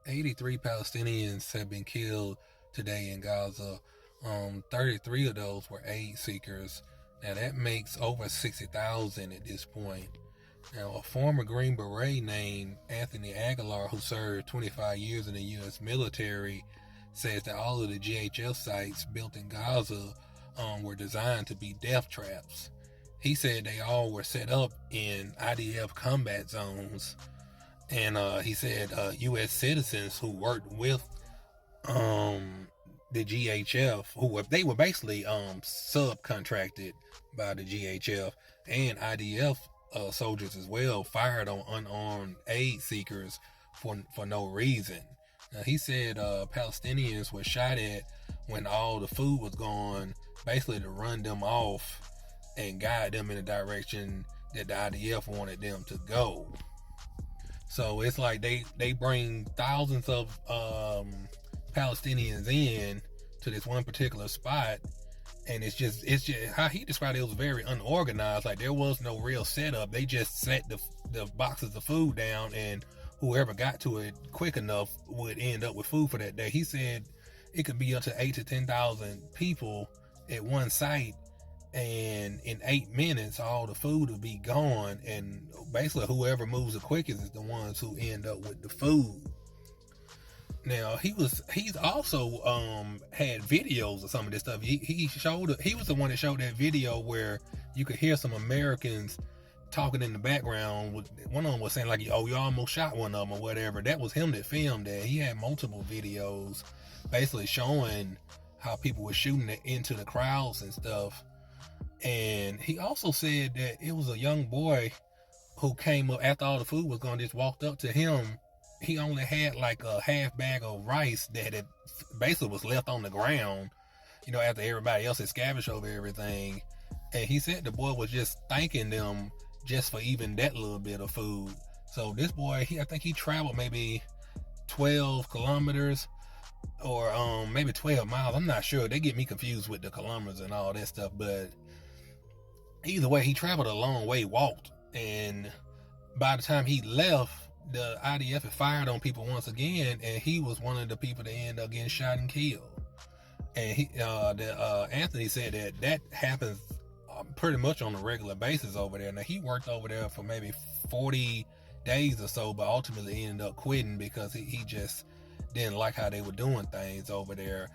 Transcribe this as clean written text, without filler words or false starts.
83 Palestinians have been killed today in Gaza. 33 of those were aid seekers. Now that makes over 60,000 at this point. Now, a former Green Beret named Anthony Aguilar, who served 25 years in the U.S. military, says that all of the GHF sites built in Gaza were designed to be death traps. He said they all were set up in IDF combat zones, and he said U.S. citizens who worked with um, the GHF, they were basically subcontracted by the GHF and IDF soldiers as well, fired on unarmed aid seekers for no reason. Now, he said Palestinians were shot at when all the food was gone, basically to run them off and guide them in the direction that the IDF wanted them to go. So it's like they bring thousands of Palestinians in to this one particular spot, and it's just how he described it, was very unorganized. Like there was no real setup. They just set the boxes of food down, and whoever got to it quick enough would end up with food for that day. He said it could be up to 8 to 10,000 people at one site, and in 8 minutes all the food will be gone, and basically whoever moves the quickest is the ones who end up with the food. Now he's also had videos of some of this stuff. He was the one that showed that video where you could hear some Americans talking in the background. One of them was saying like, "Oh, you almost shot one of them" or whatever. That was him that filmed that. He had multiple videos basically showing how people were shooting it into the crowds and stuff. And he also said that it was a young boy who came up after all the food was gone, just walked up to him. He only had like a half bag of rice that had basically was left on the ground, after everybody else had scavenged over everything. And he said the boy was just thanking them just for even that little bit of food. So this boy, I think he traveled maybe 12 kilometers or maybe 12 miles. I'm not sure. They get me confused with the kilometers and all that stuff. But either way, he traveled a long way, walked. And by the time he left, the IDF had fired on people once again, and he was one of the people that ended up getting shot and killed. And Anthony said that happens pretty much on a regular basis over there. Now, he worked over there for maybe 40 days or so, but ultimately ended up quitting because he just didn't like how they were doing things over there.